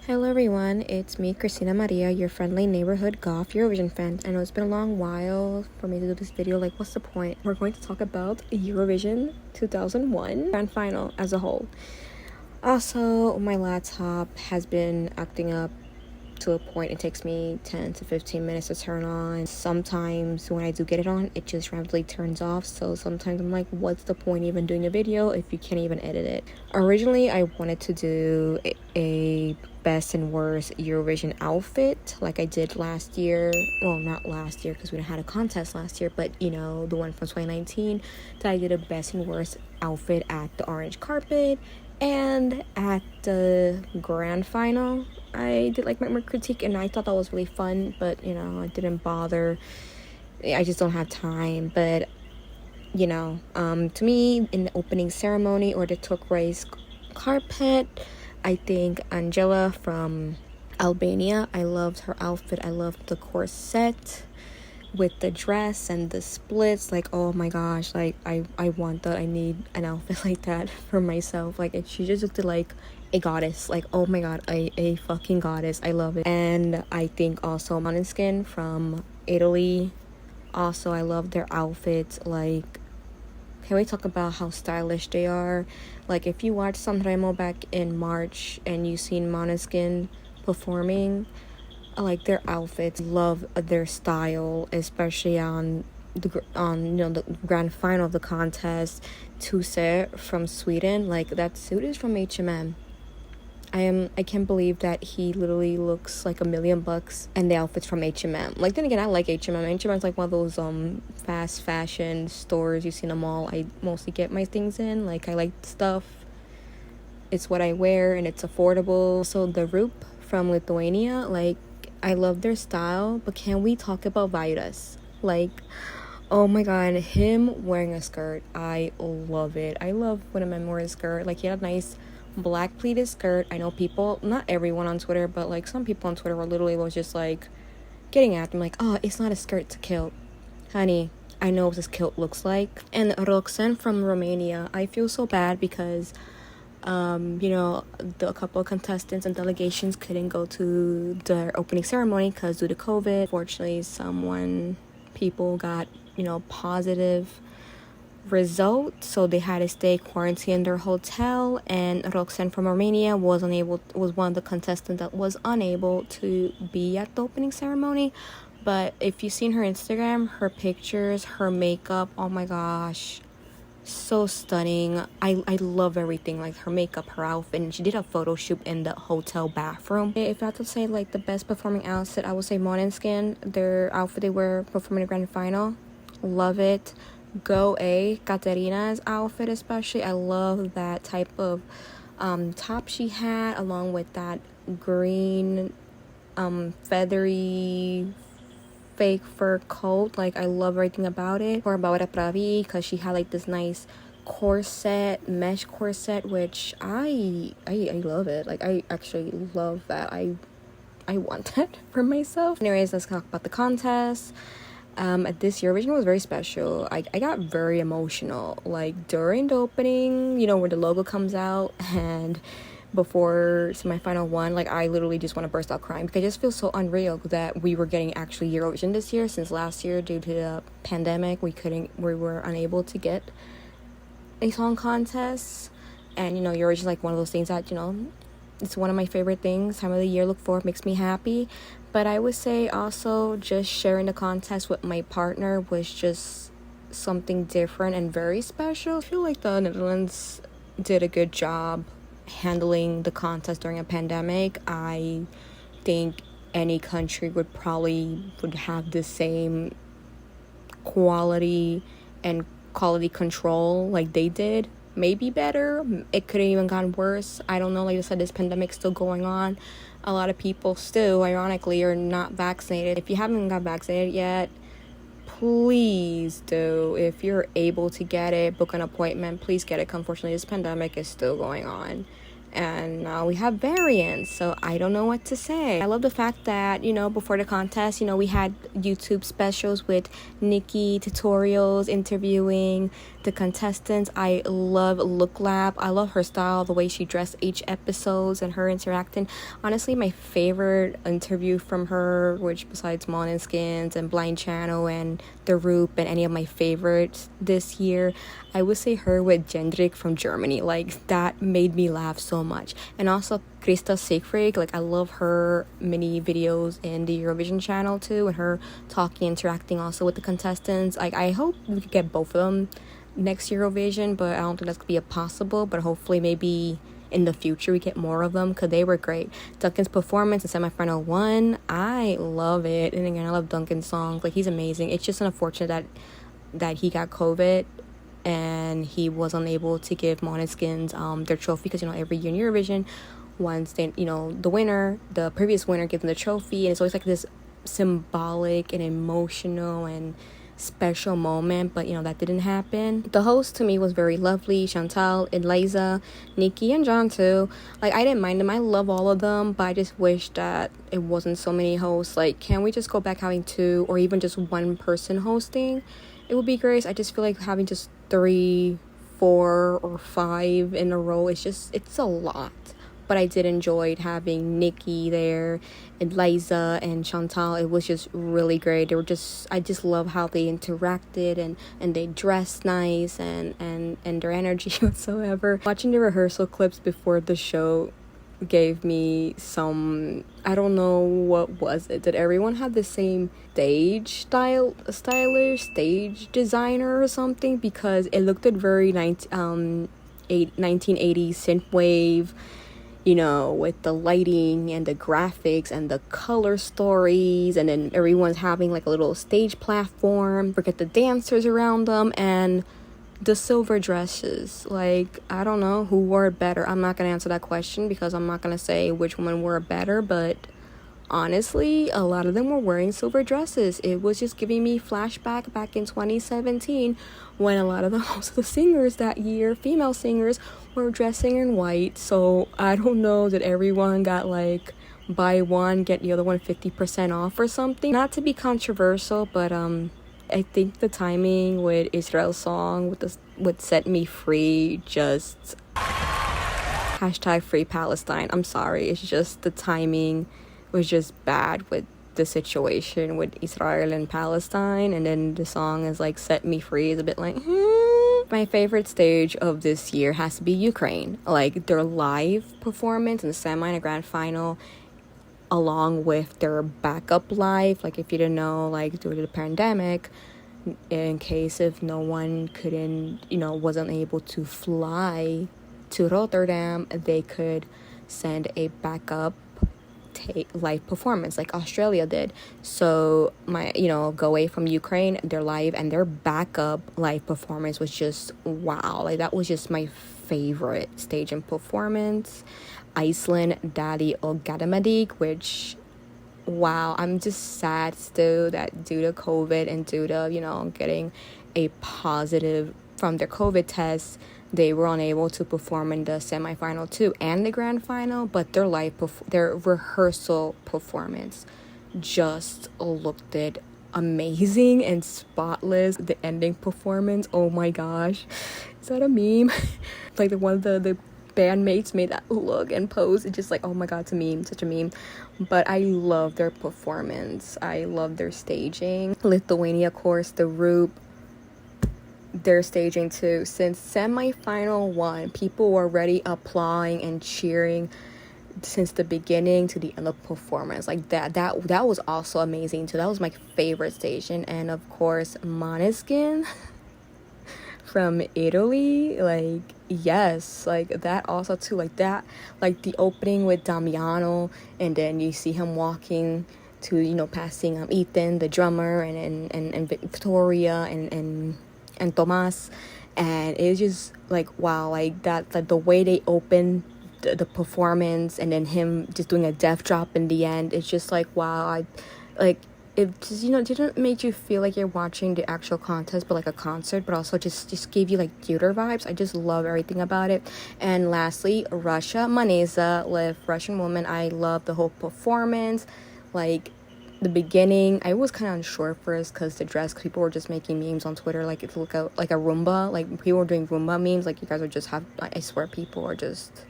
Hello everyone, it's me, Krystina Maria, your friendly neighborhood goth Eurovision fan. I know it's been a long while for me to do this video, like what's the point? We're going to talk about Eurovision 2001 grand final as a whole. Also, my laptop has been acting up to a point it takes me 10 to 15 minutes to turn on. Sometimes when I do get it on, it just randomly turns off, so sometimes I'm like, what's the point even doing a video if you can't even edit it? Originally I wanted to do a best and worst Eurovision outfit like I did last year. Well, not last year because we had a contest last year, but you know, the one from 2019 that I did a best and worst outfit at the orange carpet. And at the grand final, I did like my critique, and I thought that was really fun, but you know, I didn't bother. I just don't have time. But you know, to me, in the opening ceremony or the turquoise carpet, I think Angela from Albania, I loved her outfit. I loved the corset with the dress and the splits. Like, oh my gosh, like I want that. I need an outfit like that for myself. Like, she just looked like a goddess. Like, oh my god, a fucking goddess. I love it. And I think also Måneskin from Italy, also I love their outfits. Like, can we talk about how stylish they are? Like, if you watch Sanremo back in March and you seen Måneskin performing, I like their outfits, love their style, especially on the grand final of the contest. Tusse from Sweden, like that suit is from H&M. I can't believe that he literally looks like $1 million, and the outfit's from H&M. Like, then again, I like H&M. H&M is like one of those fast fashion stores you see in a mall. I mostly get my things in. Like, I like stuff. It's what I wear and it's affordable. So the Rup from Lithuania, like, I love their style, but can we talk about Vaidas? Like, oh my god, him wearing a skirt, I love it. I love when a man wears a skirt. Like, he had a nice black pleated skirt. I know people, not everyone on Twitter, but like some people on Twitter were literally was just like getting at them like, oh, it's not a skirt, it's a kilt. Honey, I know what this kilt looks like. And Roxanne from Romania, I feel so bad because you know, a couple of contestants and delegations couldn't go to their opening ceremony because due to COVID. Fortunately, people got, you know, positive results, so they had to stay quarantined in their hotel. And Roxanne from Romania was one of the contestants that was unable to be at the opening ceremony. But if you've seen her Instagram, her pictures, her makeup, oh my gosh, so stunning. I love everything, like her makeup, her outfit, and she did a photo shoot in the hotel bathroom. If I had to say like the best performing outfit, I would say Måneskin. Their outfit they were performing the grand final, love it. Go A, Katerina's outfit especially, I love that type of top she had, along with that green feathery fake fur coat. Like, I love everything about it. Or Baura Pravi, because she had like this nice corset, mesh corset, which I love it. Like, I actually love that. I want that for myself. Anyways, let's talk about the contest. At this Eurovision was very special. I got very emotional, like during the opening, you know, where the logo comes out, and before semifinal one, like I literally just want to burst out crying because I just feel so unreal that we were getting actually Eurovision this year, since last year due to the pandemic we were unable to get a song contest. And you know, Eurovision is like one of those things that, you know, it's one of my favorite things, time of the year, look for, makes me happy. But I would say also just sharing the contest with my partner was just something different and very special. I feel like the Netherlands did a good job handling the contest during a pandemic. I think any country would have the same quality and quality control like they did. Maybe better. It could have even gone worse. I don't know. Like I said, this pandemic's still going on. A lot of people still, ironically, are not vaccinated. If you haven't got vaccinated yet, please do. If you're able to get it, book an appointment. Please get it. Unfortunately, this pandemic is still going on. and now we have variants, so I don't know what to say. I love the fact that, you know, before the contest, you know, we had YouTube specials with Nikki tutorials interviewing the contestants. I love Look Lab. I love her style, the way she dressed each episodes and her interacting. Honestly, my favorite interview from her, which besides Måneskin's and Blind Channel and The Roop and any of my favorites this year, I would say her with Jendrik from Germany. Like, that made me laugh so much. And also Krista Siegfried, like, I love her mini videos in the Eurovision channel too, and her talking, interacting also with the contestants. Like, I hope we could get both of them next Eurovision, but I don't think that's gonna be possible. But hopefully maybe in the future we get more of them, because they were great. Duncan's performance in semifinal 1, I love it. And again, I love Duncan's songs. Like, he's amazing. It's just unfortunate that he got COVID and he was unable to give Måneskin's their trophy, because, you know, every year in Eurovision, once they, you know, the previous winner gives them the trophy, and it's always like this symbolic and emotional and special moment, but, you know, that didn't happen. The host to me was very lovely. Chantal, Eliza, Nikki, and John too. Like, I didn't mind them. I love all of them, but I just wish that it wasn't so many hosts. Like, can we just go back having 2 or even just 1 person hosting? It would be great. I just feel like having just 3, 4, or 5 in a row, it's a lot. But I did enjoy having Nikki there, and Liza and Chantal. It was just really great. I just love how they interacted and they dressed nice and their energy whatsoever. Watching the rehearsal clips before the show gave me some, I don't know, what was it? Did everyone have the same stage stage designer or something? Because it looked very 1980s synthwave, you know, with the lighting and the graphics and the color stories, and then everyone's having like a little stage platform. Forget the dancers around them and the silver dresses. Like, I don't know who wore it better. I'm not gonna answer that question because I'm not gonna say which one wore it better, but honestly, a lot of them were wearing silver dresses. It was just giving me flashback back in 2017 when a lot of most of the singers that year, female singers, were dressing in white. So I don't know that everyone got like buy one get the other one 50% off or something. Not to be controversial, but I think the timing with Israel's song with Set Me Free, just hashtag Free Palestine. I'm sorry, it's just the timing was just bad with the situation with Israel and Palestine, and then the song is like Set Me Free is a bit like My favorite stage of this year has to be Ukraine. Like, their live performance in the semi and grand final, along with their backup live. Like, if you didn't know, like, due to the pandemic, in case if no one wasn't able to fly to Rotterdam, they could send a backup live performance like Australia did. So go away from Ukraine, their live and their backup live performance was just wow. Like, that was just my favorite stage and performance. Iceland, Dali Ogadamadig, which wow, I'm just sad still that due to COVID and due to getting a positive from their COVID tests, they were unable to perform in the semifinal too and the grand final. But their their rehearsal performance just looked amazing and spotless. The ending performance, oh my gosh, is that a meme? Like, the one of the bandmates made that look and pose. It's just like, oh my god, it's a meme, such a meme. But I love their performance. I love their staging. Lithuania, of course, the Roop, their staging too. Since semi-final 1, people were already applauding and cheering since the beginning to the end of performance. Like, that was also amazing too. That was my favorite staging. And of course, Måneskin from Italy, like, yes, like that also too, like that, like the opening with Damiano, and then you see him walking to passing Ethan, the drummer, and Victoria and Tomas, and it's just like wow, like that, like the way they open the performance, and then him just doing a death drop in the end. It's just like wow. it just, didn't make you feel like you're watching the actual contest, but like a concert, but also just gave you like theater vibes. I just love everything about it. And lastly, Russia, Maneza with Russian Woman. I love the whole performance. Like, the beginning, I was kind of unsure first because the dress, people were just making memes on Twitter, like it looked like a Roomba, like people were doing Roomba memes, like you guys would just have, I swear, people are just,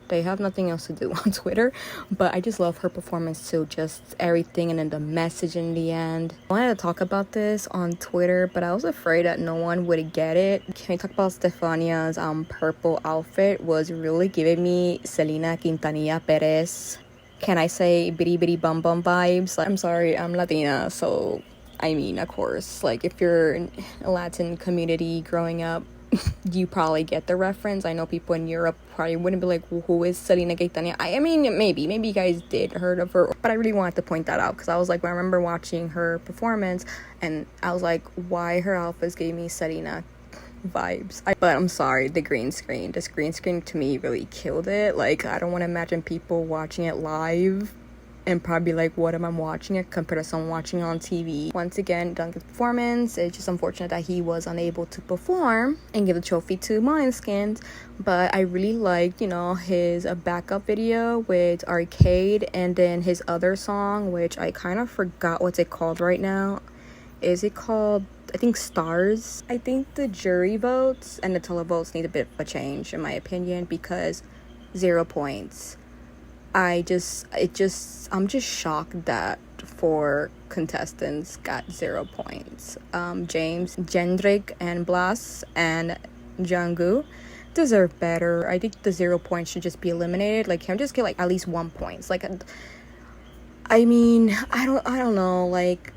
they have nothing else to do on Twitter. But I just love her performance too, just everything, and then the message in the end. I wanted to talk about this on Twitter, but I was afraid that no one would get it. Can we talk about Stefania's purple outfit? Was really giving me Selena Quintanilla Perez, can I say, bitty bitty bum bum vibes. Like, I'm sorry, I'm Latina, so I mean, of course, like if you're in a Latin community growing up, you probably get the reference. I know people in Europe probably wouldn't be like, who is Selena Quintanilla? I mean, maybe you guys did heard of her, but I really wanted to point that out because I was like, when I remember watching her performance, and I was like, why her outfits gave me Selena vibes. But I'm sorry, the green screen to me really killed it. Like, I don't want to imagine people watching it live and probably like, what am I watching it compared to someone watching it on TV. Once again, Duncan's performance, it's just unfortunate that he was unable to perform and give the trophy to Måneskin. But I really liked, his backup video with Arcade, and then his other song, which I kind of forgot what's it called right now. Is it called, I think, Stars? I think the jury votes and the televotes need a bit of a change, in my opinion, because 0 points. I'm just shocked that 4 contestants got 0 points. James, Jendrik, and Blas, and Jungwoo deserve better. I think the 0 points should just be eliminated. Like, can just get like at least 1 point. Like, I mean, I don't know. Like,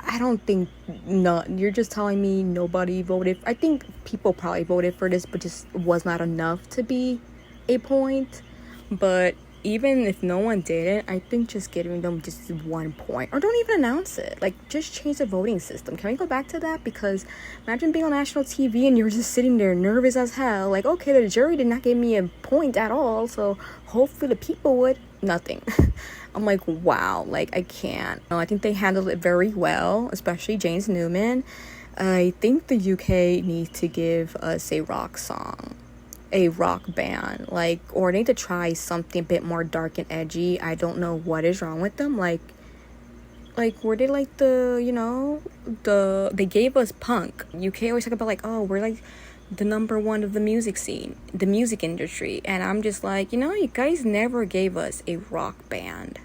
I don't think, no, you're just telling me nobody voted. I think people probably voted for this, but just was not enough to be a point. But even if no one did it, I think just giving them just 1 point, or don't even announce it. Like, just change the voting system. Can we go back to that? Because imagine being on national TV and you're just sitting there nervous as hell. Like, okay, the jury did not give me a point at all, so hopefully the people would. Nothing. I'm like, wow, like, I can't. No, I think they handled it very well, especially James Newman. I think the UK needs to give us a rock song, a rock band, like, or they need to try something a bit more dark and edgy. I don't know what is wrong with them. Like were they like they gave us punk. UK always talk about like, oh, we're like the number one of the music scene, the music industry, and I'm just like, you guys never gave us a rock band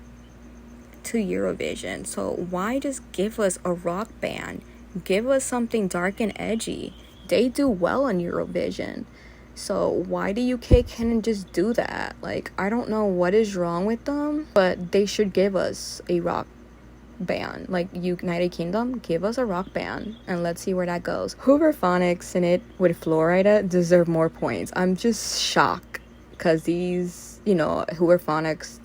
to Eurovision, so why just give us a rock band? Give us something dark and edgy. They do well on Eurovision, so why the UK can't just do that? Like, I don't know what is wrong with them, but they should give us a rock band. Like, United Kingdom, give us a rock band and let's see where that goes. Hooverphonics in it with Florida deserve more points. I'm just shocked because these, Hooverphonics,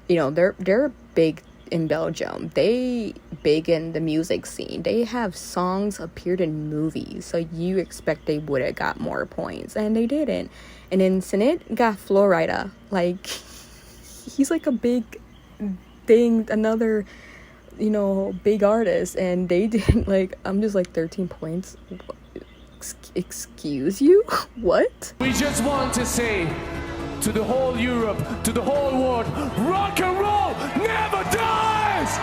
they're big in Belgium. They big in the music scene. They have songs appeared in movies, so you expect they would have got more points, and they didn't. And then Sinit got Florida. Like, he's like a big thing, another big artist, and they didn't. Like, I'm just like, 13 points. Excuse you? What? We just want to say to the whole Europe, to the whole world, rock and roll never dies!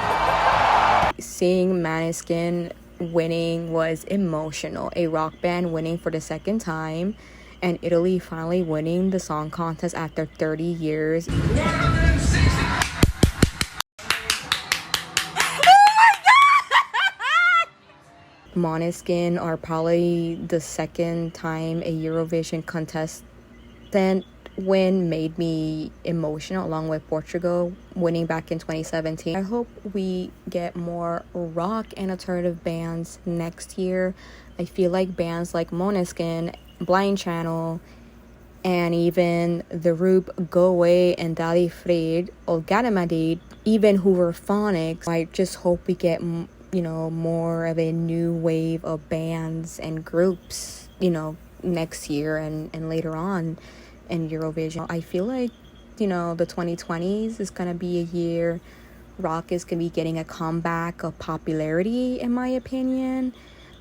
Seeing Måneskin winning was emotional. A rock band winning for the second time, and Italy finally winning the song contest after 30 years. 160. Måneskin are probably the second time a Eurovision contestant win made me emotional, along with Portugal winning back in 2017. I hope we get more rock and alternative bands next year. I feel like bands like Måneskin, Blind Channel, and even The Roop, Go Away, and Dali Frid, Olgademadid, even Hooverphonics. I just hope we get more of a new wave of bands and groups, next year and later on in Eurovision. I feel like, the 2020s is going to be a year rock is gonna be getting a comeback of popularity, in my opinion.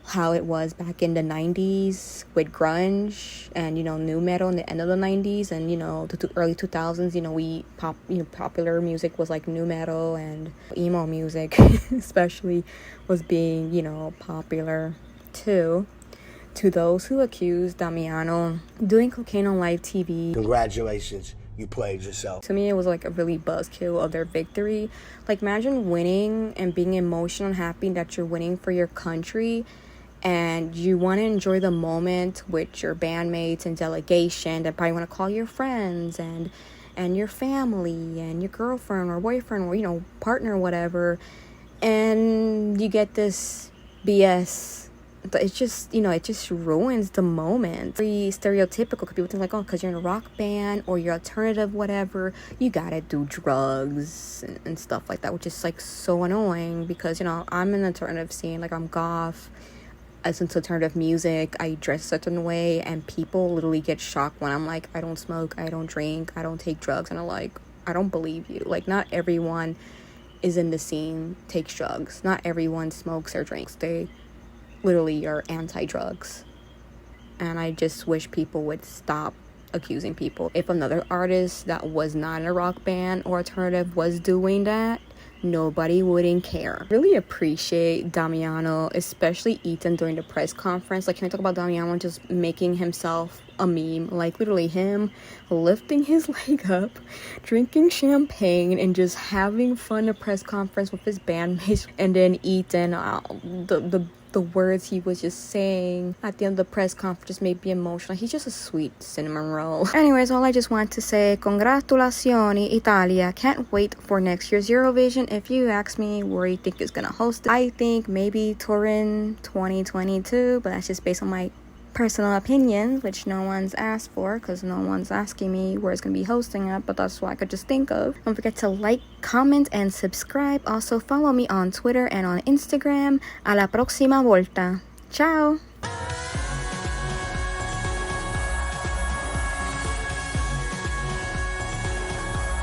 How it was back in the 90s with grunge and, you know, nu metal in the end of the 90s, and, you know, the early 2000s, you know, popular music was like nu metal, and emo music especially was being, you know, popular too. To those who accuse Damiano doing cocaine on live TV, congratulations, you played yourself. To me, it was like a really buzzkill of their victory. Like, imagine winning and being emotional and happy that you're winning for your country, and you want to enjoy the moment with your bandmates and delegation that probably want to call your friends and your family and your girlfriend or boyfriend or, you know, partner or whatever, and you get this BS. It just, you know, it just ruins the moment. Very stereotypical, because people think like, oh, because you're in a rock band or you're alternative, whatever, you gotta do drugs and stuff like that, which is like so annoying, because, you know, I'm in the alternative scene, like I'm goth, I listen to alternative music, I dress a certain way, and people literally get shocked when I'm like, I don't smoke, I don't drink, I don't take drugs, and I'm like, I don't believe you. Like, not everyone is in the scene takes drugs, not everyone smokes or drinks. They literally are anti-drugs, and I just wish people would stop accusing people. If another artist that was not in a rock band or alternative was doing that, nobody wouldn't care. Really appreciate Damiano, especially Ethan, during the press conference. Like, can I talk about Damiano just making himself a meme? Like, literally him lifting his leg up, drinking champagne, and just having fun at a press conference with his bandmates. And then Ethan, the words he was just saying at the end of the press conference just made me emotional. He's just a sweet cinnamon roll. Anyways, all I just want to say, congratulazioni, Italia. Can't wait for next year's Eurovision. If you ask me where you think is gonna host it, I think maybe Turin 2022, but that's just based on my personal opinion, which no one's asked for, because no one's asking me where it's gonna be hosting at, but that's what I could just think of. Don't forget to like, comment, and subscribe. Also follow me on Twitter and on Instagram. A la próxima volta. Ciao.